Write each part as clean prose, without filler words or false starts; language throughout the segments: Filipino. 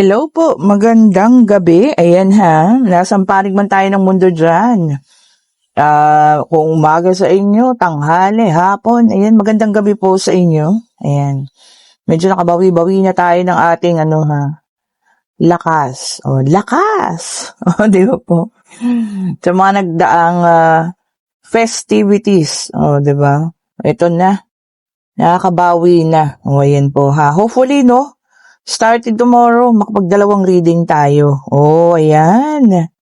Hello po, magandang gabi. Ayan ha, nasang panig man tayo ng mundo dyan. Kung umaga sa inyo, tanghali, hapon, ayan, magandang gabi po sa inyo. Ayan, medyo nakabawi-bawi na tayo ng ating lakas. O, lakas! O, di ba po? Sa mga nagdaang festivities. O, di ba? Ito na, nakakabawi na. O, ayan po ha. Hopefully, no? Starting tomorrow, makapagdalawang reading tayo. Oh, ayan.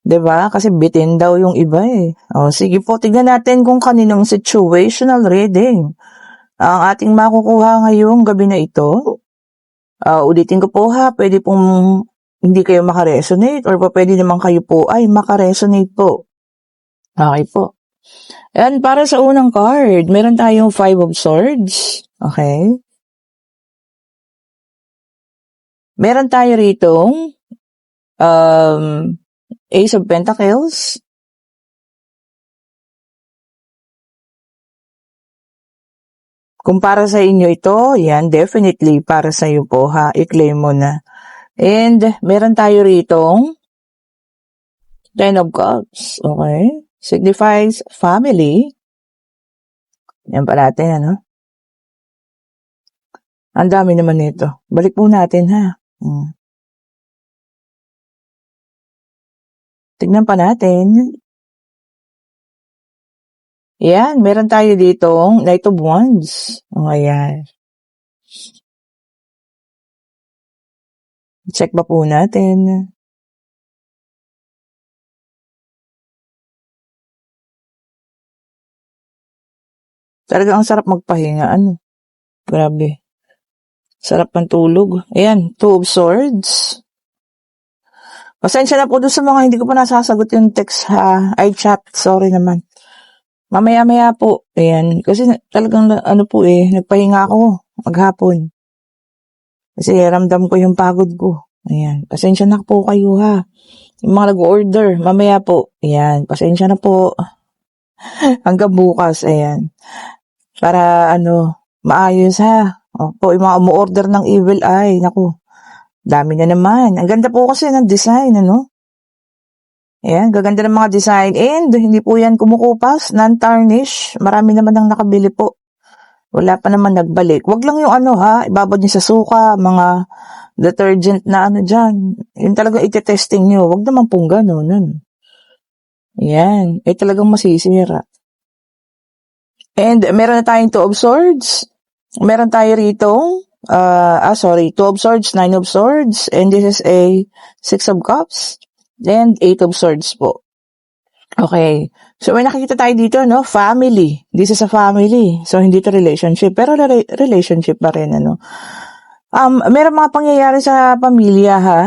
'Di ba? Kasi bitin daw yung iba eh. Oh, sige po, tignan natin kung kaninong situational reading ang ating makukuha ngayong gabi na ito. Ulitin ko po ha, pwede pong hindi kayo makaresonate or pwede naman kayo po ay makaresonate po. Okay po. Ayan, para sa unang card, meron tayong Five of Swords. Okay. Meron tayo ritong Ace of Pentacles. Kung para sa inyo ito, yan, definitely para sa iyo po ha, i-claim mo na. And meron tayo ritong Ten of Cups, okay? Signifies family. Yan pa natin, ano? Ang dami naman nito. Balik po natin ha. Tignan pa natin. Yan, meron tayo ditong Knight of Wands. O, ayan. Check pa po natin. Talaga ang sarap magpahinga, ano? Grabe. Sarap ng tulog. Ayan, Two of Swords. Pasensya na po doon sa mga hindi ko pa nasasagot yung text ha. Ay, chat. Sorry naman. Mamaya-maya po. Ayan. Kasi talagang nagpahinga ako maghapon. Kasi ramdam ko yung pagod ko. Ayan. Pasensya na po kayo ha. Yung mga nag-order, mamaya po. Ayan. Pasensya na po. Hanggang bukas. Ayan. Para maayos ha. Opo, yung mga umu-order ng Evil Eye. Naku. Dami na naman. Ang ganda po kasi ng design, ano? Ayan, gaganda ng mga design. And hindi po yan kumukupas, non-tarnish. Marami naman ang nakabili po. Wala pa naman nagbalik. Wag lang yung ibabad niyo sa suka, mga detergent na dyan. Yun talaga ite-testing niyo. Wag naman pong gano'n. Ayan, talagang masisira. And meron na tayong Two of Swords. Meron tayo rito. Two of Swords, Nine of Swords, and this is a Six of Cups, and Eight of Swords po. Okay. So, may nakikita tayo dito, no? Family. This is a family. So, hindi to relationship, pero relationship pa rin, ano? Meron mga pangyayari sa pamilya, ha?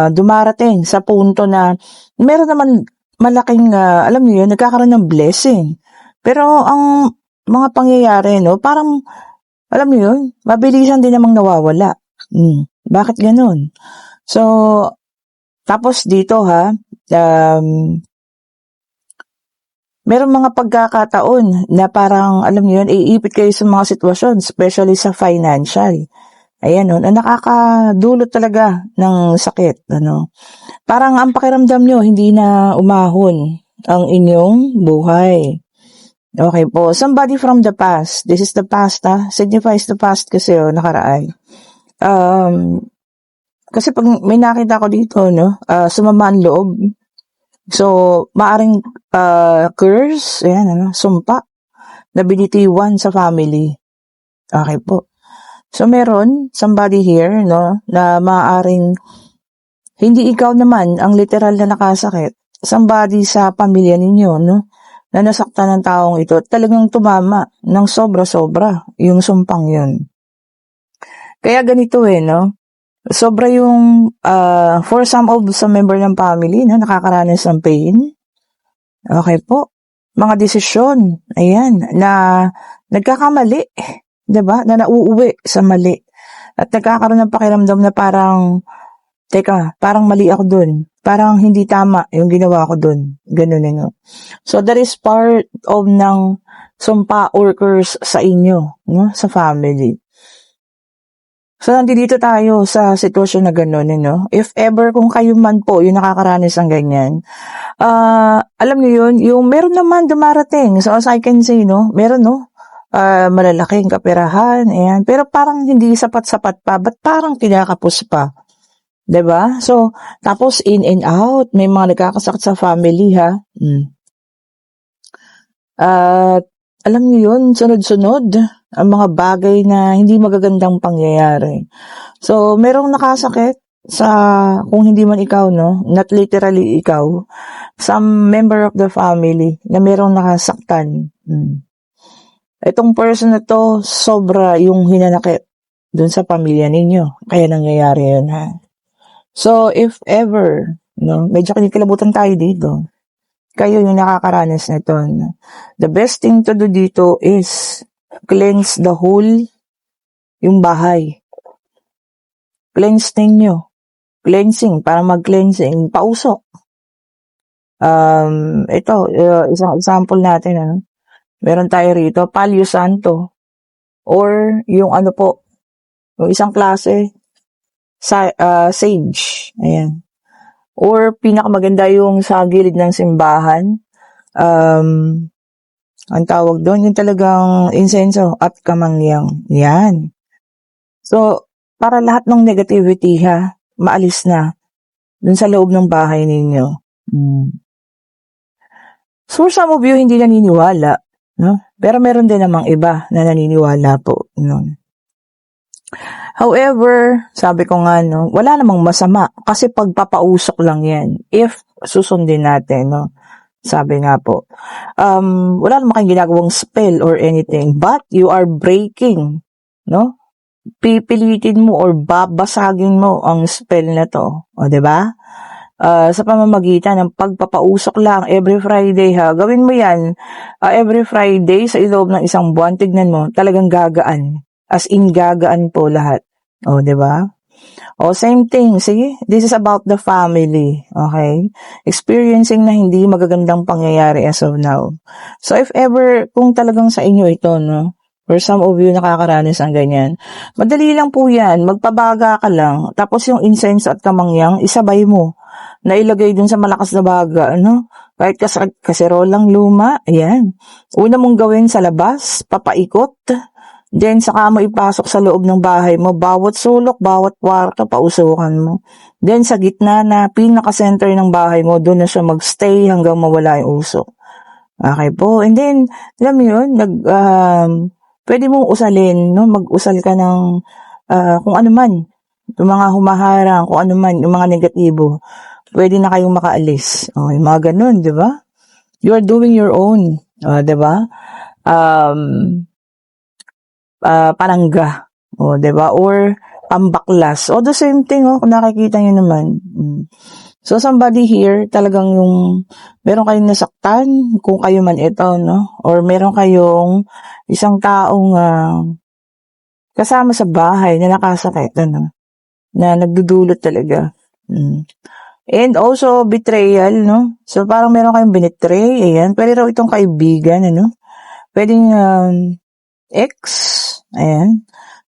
Dumarating sa punto na meron naman malaking, alam niyo yun, nagkakaroon ng blessing. Pero, ang mga pangyayari, no? Parang, alam niyo yun, mabilisan din namang nawawala. Bakit ganun? So, tapos dito meron mga pagkakataon na parang, alam niyo yun, iipit kayo sa mga sitwasyon, especially sa financial. Ayan, na nakakadulot talaga ng sakit, ano. Parang ang pakiramdam nyo, hindi na umahon ang inyong buhay. Okay po. Somebody from the past. This is the past, signifies the past kasi, nakaraan. Kasi pag may nakita ko dito, sumama ang loob. So, maaring curse, ayan, sumpa, na binitiwan sa family. Okay po. So, meron somebody here, na maaring hindi ikaw naman ang literal na nakasakit. Somebody sa pamilya ninyo, na nasaktan ng taong ito, talagang tumama ng sobra-sobra yung sumpang yun. Kaya ganito sobra yung, for some member ng family, nakakaranas ng pain. Okay po. Mga desisyon, ayan, na nagkakamali, diba? Na nauuwi sa mali. At nagkakaroon ng pakiramdam na parang, parang mali ako dun. Parang hindi tama yung ginawa ko dun. Ganun, So, that is part of ng sumpa or curse sa inyo, sa family. So, nandito tayo sa sitwasyon na gano'n, If ever kung kayo man po yung nakakaranas ng ganyan, alam niyo yun, yung meron naman dumarating. So, as I can say, meron, malalaking kaperahan, ayan. Pero parang hindi sapat-sapat pa, ba't parang kinakapos pa? 'Di ba? So, tapos in and out, may mga nagkakasakit sa family, ha. At alam niyo yun, sunod-sunod ang mga bagay na hindi magagandang pangyayari. So, merong nakasakit sa, kung hindi man ikaw, not literally ikaw, some member of the family na merong nakasaktan. Itong person na to, sobra yung hinanakit dun sa pamilya ninyo. Kaya nangyayari yun, ha. So, if ever, medyo kinikilabutan tayo dito, kayo yung nakakaranas nito, the best thing to do dito is cleanse the whole, yung bahay. Cleanse ninyo. Cleansing, para mag-cleansing, pausok. Ito, isang example natin, meron tayo rito, Palio Santo. Or, yung yung isang klase, sage. Ayan. Or, pinakamaganda yung sa gilid ng simbahan. Ang tawag doon, yung talagang insenso at kamangyang. Yan. So, para lahat ng negativity, maalis na dun sa loob ng bahay ninyo. So, some of you hindi naniniwala, pero meron din namang iba na naniniwala po. However, sabi ko nga, wala namang masama kasi pagpapausok lang yan if susundin natin, sabi nga po. Wala namang kayong ginagawang spell or anything, but you are breaking, pipilitin mo or babasagin mo ang spell na to, o 'di ba? Sa pamamagitan ng pagpapausok lang every Friday, gawin mo yan every Friday sa loob ng isang buwan. Tignan mo, talagang gagaan, as in gagaan po lahat, o 'di ba? O same thing, see, this is about the family, okay, experiencing na hindi magagandang pangyayari as of now. So if ever kung talagang sa inyo ito, for some of you nakakaranas ang ganyan, madali lang po yan, magpabaga ka lang, tapos yung incense at kamangyang isabay mo, na ilagay dun sa malakas na baga, kahit kaserolang luma, ayan. Una mong gawin sa labas, papaikot, then saka mo ipasok sa loob ng bahay mo, bawat sulok, bawat kwarto, pausukan mo. Then sa gitna na pinaka-center ng bahay mo, doon na siya magstay hanggang mawala yung usok. Okay po, and then, alam mo yun, pwede mong usalin, mag-usal ka ng kung ano man, yung mga humaharang, kung ano man, yung mga negatibo, pwede na kayong makaalis. Okay, mga ganun, di ba? You are doing your own, di ba? Panangga, di ba? Or pambaklas. O the same thing, kung nakikita nyo naman. So somebody here, talagang yung meron kayong nasaktan, kung kayo man ito, or meron kayong isang taong kasama sa bahay na nakasakit, na nagdudulot talaga. And also, betrayal, So, parang meron kayong binitray, ayan. Pwede raw itong kaibigan, Pwedeng ex, ayan.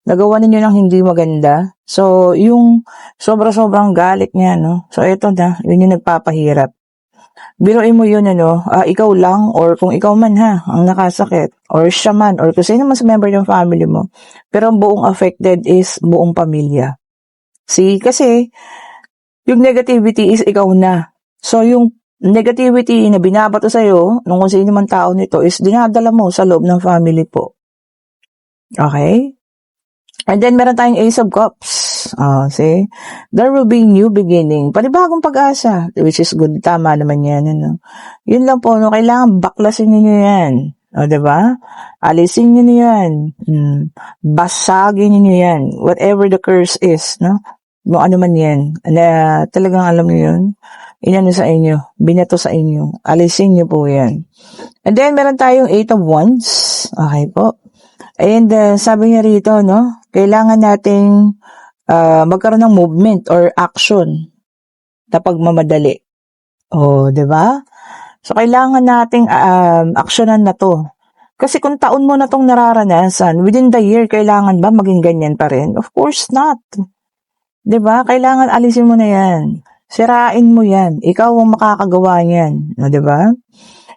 Nagawa ninyo ng hindi maganda. So, yung sobra-sobrang galit niya, So, ito yun yung nagpapahirap. Biruin mo yun, ikaw lang, or kung ikaw man, ang nakasakit, or siya man, or kung sino man sa member ng family mo. Pero ang buong affected is buong pamilya. See, kasi, yung negativity is ikaw na. So, yung negativity na binabato sa'yo, nung kung sino man tao nito, is dinadala mo sa loob ng family po. Okay? And then, meron tayong Ace of Cups. See? There will be new beginning. Panibagong pag-asa, which is good. Tama naman yan, Yun lang po, kailangan baklasin niyo yan. O, diba? Alisin niyo yan. Basagin niyo yan. Whatever the curse is, Yung ano man yan, na talagang alam niyo yun, inano sa inyo, binato sa inyo, alisin niyo po yan. And then, meron tayong 8 of Wands. Okay po. And sabi niya rito, kailangan nating magkaroon ng movement or action na pagmamadali. O, di ba? So, kailangan nating aksyonan na to. Kasi kung taon mo na tong nararanasan, within the year, kailangan ba maging ganyan pa rin? Of course not. 'Di ba? Kailangan alisin mo na yan. Sirain mo yan. Ikaw ang makakagawa niyan. No, 'di ba?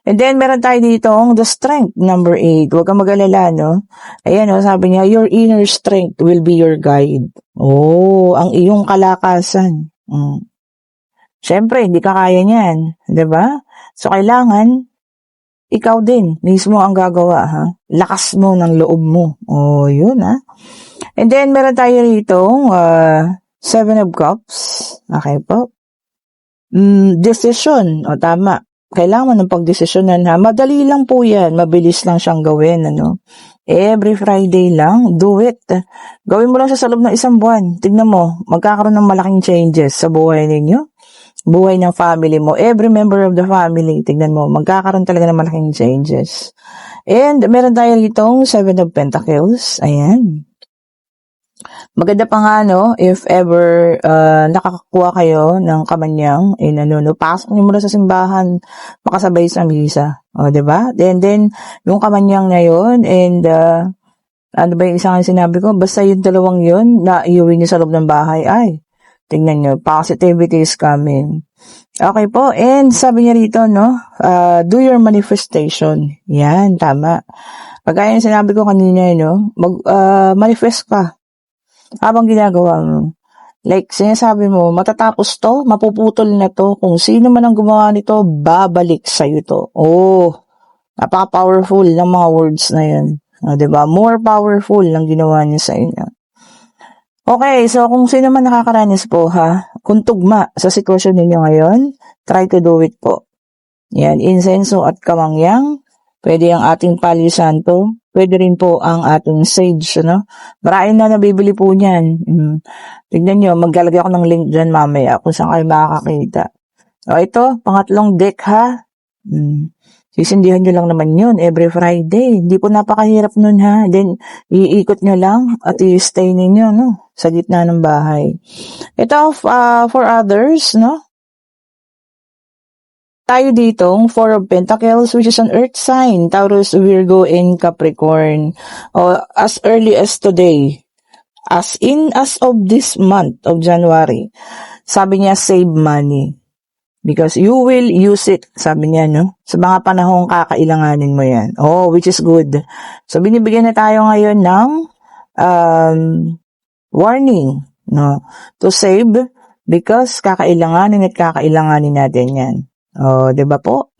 And then, meron tayo ditong the strength, number 8. Huwag kang mag-alala, no? Ayan, no, sabi niya, your inner strength will be your guide. Oh, ang iyong kalakasan. Siyempre, hindi ka kaya niyan. 'Di ba? So, kailangan, ikaw din, mismo ang gagawa, ha? Lakas mo ng loob mo. Oh, yun, ha? And then, meron tayo rito, 7 of Cups. Okay po. Decision. O, tama. Kailangan mo ng pagdesisyonan, ha? Madali lang po yan. Mabilis lang siyang gawin, ano? Every Friday lang, do it. Gawin mo lang siya sa loob ng isang buwan. Tignan mo, magkakaroon ng malaking changes sa buhay ninyo. Buhay ng family mo, every member of the family, tignan mo, magkakaroon talaga ng malaking changes. And meron tayo ditong 7 of Pentacles. Ayan. Maganda pa nga, no, if ever nakakakuha kayo ng kamanyang, pasok niyo muna sa simbahan, makasabay sa misa. O, diba? Then, yung kamanyang na yun, and ano ba yung isang sinabi ko? Basta yung dalawang yun, na iuwi niyo sa loob ng bahay, ay, tingnan nyo, positivity is coming. Okay po, and sabi niya rito, no, do your manifestation. Yan, tama. Pagkaya yung sinabi ko kanina, no, manifest ka habang ginagawa mo. Like, sinasabi mo, matatapos to, mapuputol na to, kung sino man ang gumawa nito, babalik sa'yo to. Oh, napaka-powerful ng mga words na yan. Diba? More powerful ang ginawa niya sa inyo. Okay, so kung sino man nakakaranas po, ha, kung tugma sa sitwasyon ninyo ngayon, try to do it po. Yan, insenso at kamangyang, pwede ang ating Palo Santo, pwede rin po ang ating sage, no? Marami na nabibili po niyan. Tignan nyo, maglalagay ako ng link dyan mamaya kung saan kayo makakakita. O ito, pangatlong deck, ha? Sisindihan nyo lang naman yun every Friday. Hindi po napakahirap nun, ha? Then, iikot nyo lang at i-stay ninyo, no? Sa gitna ng bahay. Ito, for others, no? Tayo ditong 4 of Pentacles, which is an earth sign. Taurus, Virgo, and Capricorn. O, as early as today. As of this month of January. Sabi niya, save money. Because you will use it, sabi niya, no? Sa mga panahong kakailanganin mo yan. Oh, which is good. So, binibigyan na tayo ngayon ng warning, no? To save because kakailanganin natin yan. Oh, 'di ba po?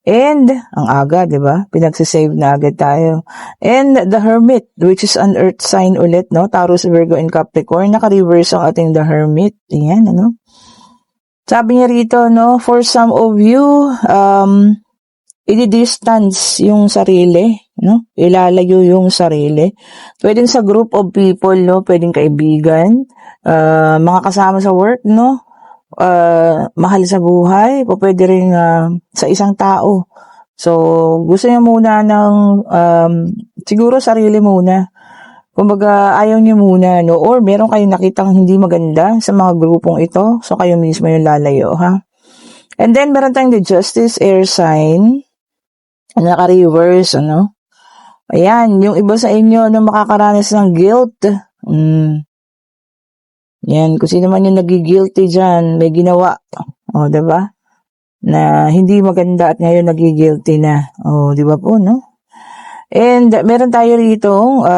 And, ang aga, 'di ba? Pinagsisave na agad tayo. And the Hermit, which is an earth sign ulit, no? Taurus, Virgo, and Capricorn. Naka-reverse ang ating the Hermit. Ayan, ano? Sabi niya rito, no, for some of you, i-distance yung sarili, no? Ilalayo yung sarili. Pwedeng sa group of people, no? Pwedeng kaibigan, mga kasama sa work, no? Mahal sa buhay, o pwede rin sa isang tao. So, gusto niya muna ng, siguro sarili muna. Kumbaga, ayaw niyo muna, no? Or meron kayong nakitang hindi maganda sa mga grupong ito. So, kayo mismo yung lalayo, ha? And then, meron tayong the Justice air sign. Naka-reverse, ano? Ayan, yung iba sa inyo na makakaranas ng guilt. Yan, kung sino man yung nagigilty dyan, may ginawa. O, diba? Na hindi maganda at ngayon nagigilty na. O, diba po, no? And meron tayo rito, 2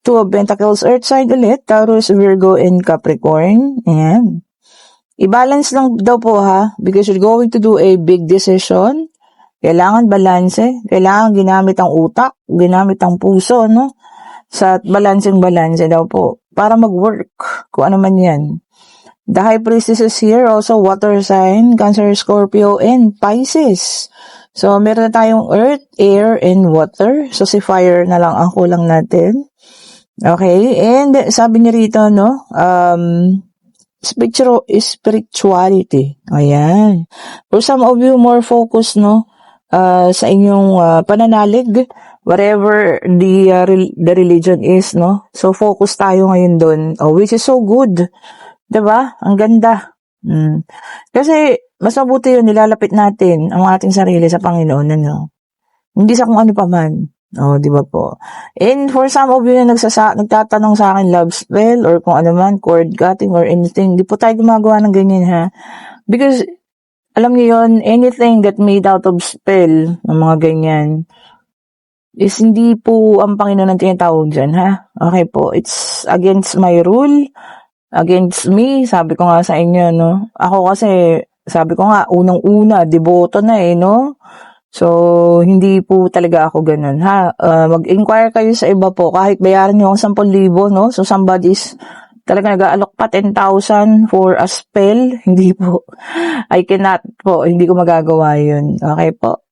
of Pentacles, Earth side ulit, Taurus, Virgo, and Capricorn. Ayan. I-balance lang daw po, ha? Because you're going to do a big decision. Kailangan balance. Kailangan ginamit ang utak, ginamit ang puso, no? Sa balance daw po. Para mag-work, kung ano man yan. The High Priestess is here, also water sign, Cancer, Scorpio, and Pisces. So, meron na tayong earth, air, and water. So, si fire na lang ang kulang natin. Okay, and sabi niya rito, no, spirituality. Ayan. For some of you, more focus, no, sa inyong pananalig, whatever the religion is, no. So, focus tayo ngayon doon, which is so good. Diba? Ang ganda. Kasi, mas mabuti yun, nilalapit natin ang ating sarili sa Panginoon, ano. Hindi sa kung ano pa man. Oh, di ba po? And for some of you na nagtatanong sa akin love spell or kung ano man, cord cutting or anything, di po tayo gumagawa ng ganyan ha. Because, alam niyo yun, anything that made out of spell, ng mga ganyan, is hindi po ang Panginoon ang tinatawag dyan ha. Okay po, it's against my rule, against me, sabi ko nga sa inyo, no? Ako kasi, sabi ko nga, unang-una, deboto na no? So, hindi po talaga ako ganun, ha? Mag-inquire kayo sa iba po, kahit bayaran nyo ang 10,000, no? So, somebody's talaga nag-aalok pa 10,000 for a spell, hindi po. I cannot po, hindi ko magagawa yun. Okay po?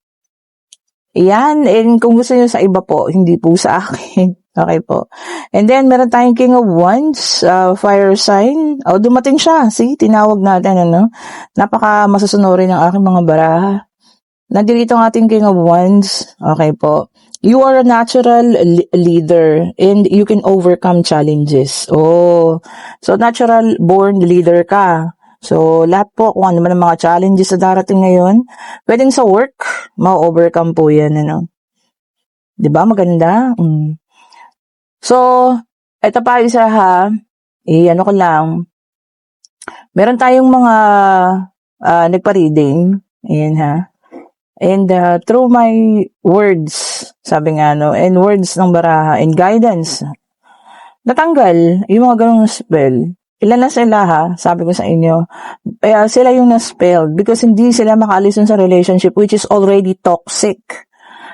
Yan, and kung gusto nyo sa iba po, hindi po sa akin. Okay po. And then, meron tayong King of Wands, fire sign. Oh, dumating siya. See, tinawag natin, ano? Napaka masusunurin ng aking mga baraha. Nandito ang ating King of Wands. Okay po. You are a natural leader and you can overcome challenges. Oh, so natural born leader ka. So, lahat po, kung ano man ang mga challenges na darating ngayon, pwedeng sa work, ma-overcome po yan, ano. Diba? Maganda? So, eto pa isa ha, ano ko lang, meron tayong mga nagpa-reading, ayan ha. And through my words, sabi nga and words ng baraha and guidance, natanggal yung mga ganong spell. Ilan na sila ha, sabi ko sa inyo. Sila yung na-spell because hindi sila makaalis sa relationship which is already toxic.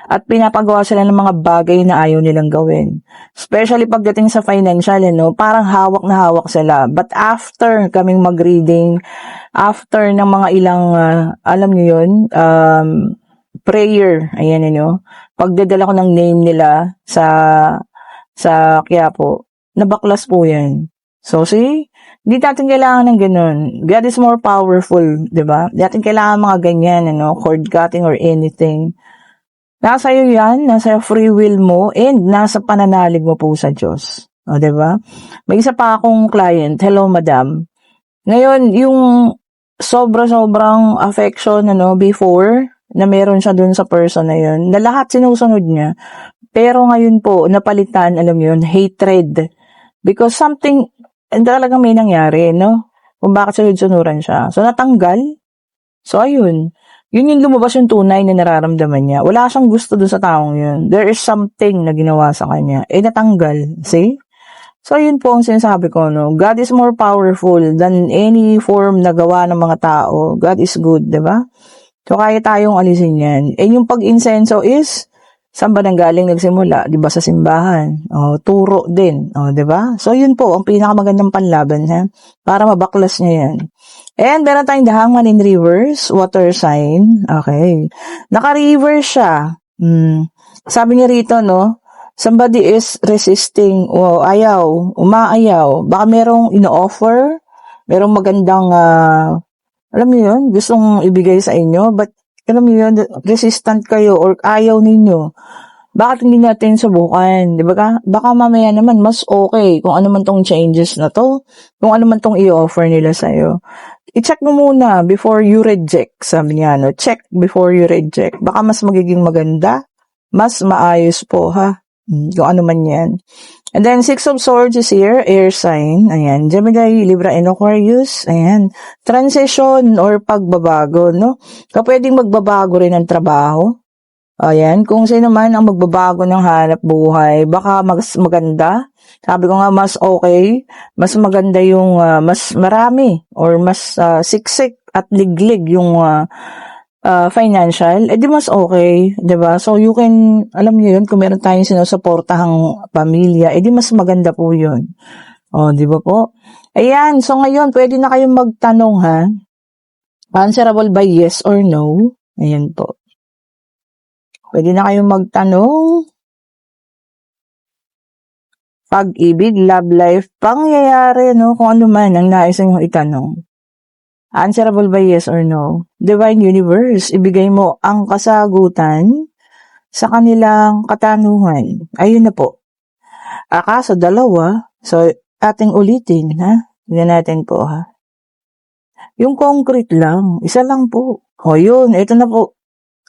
At pinapagawa sila ng mga bagay na ayaw nilang gawin. Especially pagdating sa financial, parang hawak na hawak sila. But after kaming mag-reading, after ng mga ilang, alam niyo yun, prayer, ayan pagdadala ko ng name nila sa Quiapo, nabaklas po yan. So, see? Hindi natin kailangan ng ganun. God is more powerful, di ba? Hindi natin kailangan mga ganyan, cord cutting or anything. Nasa iyo yan, nasa free will mo, and nasa pananalig mo po sa Diyos. O, diba? May isa pa akong client, hello madam. Ngayon, yung sobrang affection, before, na meron siya dun sa person na yun, na lahat sinusunod niya. Pero ngayon po, napalitan, alam niyo yun, hatred. Because something, talagang may nangyari, kung bakit sunod-sunuran siya. So, natanggal. So, ayun. Yun yung lumabas yung tunay na nararamdaman niya. Wala siyang gusto dun sa taong yun. There is something na ginawa sa kanya. Natanggal. See? So, yun po ang sinasabi ko, God is more powerful than any form na gawa ng mga tao. God is good, diba? So, kaya tayong alisin yan. Yung pag-insenso is, saan ba nanggaling nagsimula? Diba sa simbahan? Turo din. Diba? So, yun po, ang pinakamagandang panlaban, ha? Para mabaklas niya yan. And meron tayong The Hangman in reverse, water sign. Okay. Naka-reverse siya. Sabi niya rito, somebody is resisting o umaayaw. Baka merong ino-offer, merong magandang, alam niyo yun, gustong ibigay sa inyo, but alam niyo yun, resistant kayo or ayaw ninyo. Bakit hindi natin subukan? Di ba? Baka mamaya naman mas okay kung ano man tong changes na to, kung ano man tong i-offer nila sa'yo. I-check mo muna before you reject, sabi niya, check before you reject. Baka mas magiging maganda, mas maayos po, ha? Kung ano man yan. And then, 6 of Swords is here, air sign. Ayan, Gemini, Libra, and Aquarius. Ayan, transition or pagbabago, Pwedeng magbabago rin ang trabaho. Ayan, kung sino man ang magbabago ng hanap buhay, baka mas maganda. Sabi ko nga, mas okay, mas maganda yung mas marami or mas siksik at liglig yung financial, di mas okay, di ba? So, you can, alam niyo yun, kung meron tayong sinusuportahang pamilya, di mas maganda po yun. Di ba po? Ayan, so ngayon, pwede na kayong magtanong, ha? Answerable by yes or no. Ayan po. Pwede na kayong magtanong. Pag-ibig, love life, pangyayari, kung ano man ang nais nyo itanong. Answerable by yes or no. Divine Universe, ibigay mo ang kasagutan sa kanilang katanungan. Ayun na po. Akaso dalawa, so ating ulitin, ha? Tignan natin po, ha? Yung concrete lang, isa lang po. Yun, ito na po.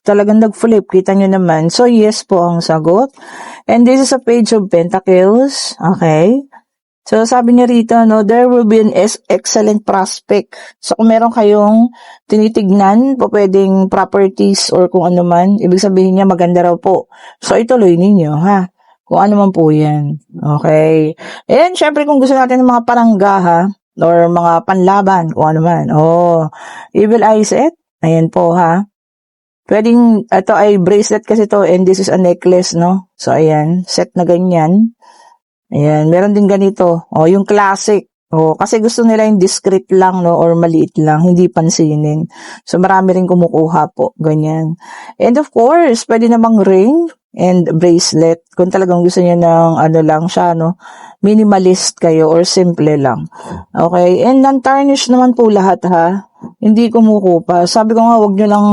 talagang nag-flip. Kita nyo naman. So, yes po ang sagot. And this is a page of pentacles. Okay. So, sabi niya rito, no, there will be an excellent prospect. So, kung meron kayong tinitignan po pwedeng properties or kung ano man, ibig sabihin niya maganda raw po. So, ituloy ninyo, ha? Kung ano man po yan. Okay. And, syempre, kung gusto natin ng mga parangga, ha? Or mga panlaban, kung ano man. Oh, evil eye set. Ayan po, ha? Pwedeng, ito ay bracelet kasi to and this is a necklace, no? So, ayan. Set na ganyan. Ayan. Meron din ganito. Oh, yung classic. Oh, kasi gusto nila yung discreet lang, no? Or maliit lang. Hindi pansinin. So, marami rin kumukuha po. Ganyan. And of course, pwede namang ring and bracelet. Kung talagang gusto niya ng ano lang siya, no? Minimalist kayo or simple lang. Okay? And non-tarnish naman po lahat, ha? Hindi kumukupa. Sabi ko nga, wag nyo lang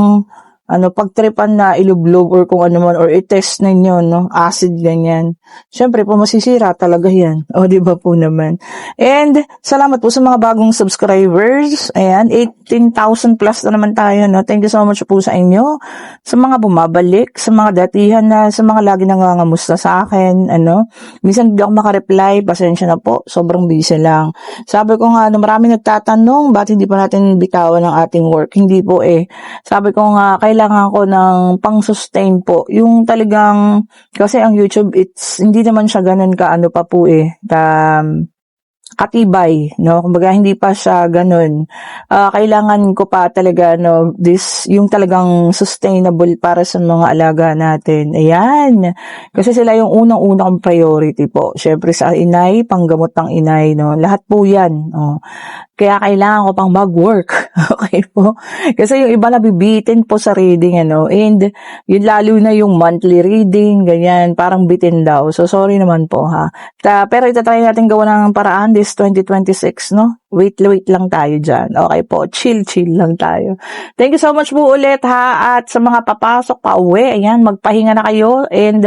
pagtripan na ilublob or kung ano man or i-test ninyo, no? Acid, ganyan. Siyempre po, masisira talaga yan. O, di ba po naman? And, salamat po sa mga bagong subscribers. Ayan, 18,000 plus na naman tayo, no? Thank you so much po sa inyo. Sa mga bumabalik, sa mga datihan na, sa mga lagi nangangamusta sa akin, Minsan hindi ako makareply, pasensya na po. Sobrang busy lang. Sabi ko nga, maraming nagtatanong, ba't hindi pa natin bitawan ang ating work? Hindi po eh. Sabi ko nga, kailangan ko ng pang-sustain po. Yung talagang, kasi ang YouTube, hindi naman siya ganun kaano pa po eh. Katibay, no? Kumbaga, hindi pa siya ganun. Kailangan ko pa talaga, no, yung talagang sustainable para sa mga alaga natin. Ayan. Kasi sila yung unang-unang priority po. Syempre sa inay, panggamot ng inay, no? Lahat po yan, no? Kaya kailangan ko pang mag-work. Okay po? Kasi yung iba nabibitin po sa reading, and yun lalo na yung monthly reading, ganyan, parang bitin daw. So, sorry naman po, ha? Pero itatry natin gawa ng paraan this 2026, no? Wait lang tayo dyan. Okay po, chill lang tayo. Thank you so much po ulit, ha? At sa mga papasok pa uwi, ayan, magpahinga na kayo. And,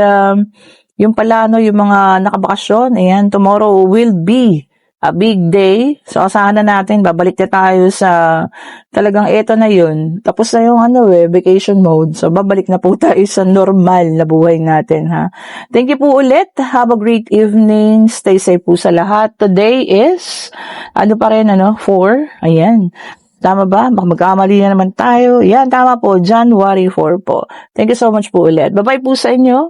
yung pala, yung mga nakabakasyon, ayan, tomorrow will be a big day. So, asahan na natin, babalik na tayo sa talagang eto na yun. Tapos na yung vacation mode. So, babalik na po tayo sa normal na buhay natin, ha. Thank you po ulit. Have a great evening. Stay safe po sa lahat. Today is, 4? Ayan. Tama ba? Baka magkamali na naman tayo. Yan, tama po. January 4 po. Thank you so much po ulit. Bye-bye po sa inyo.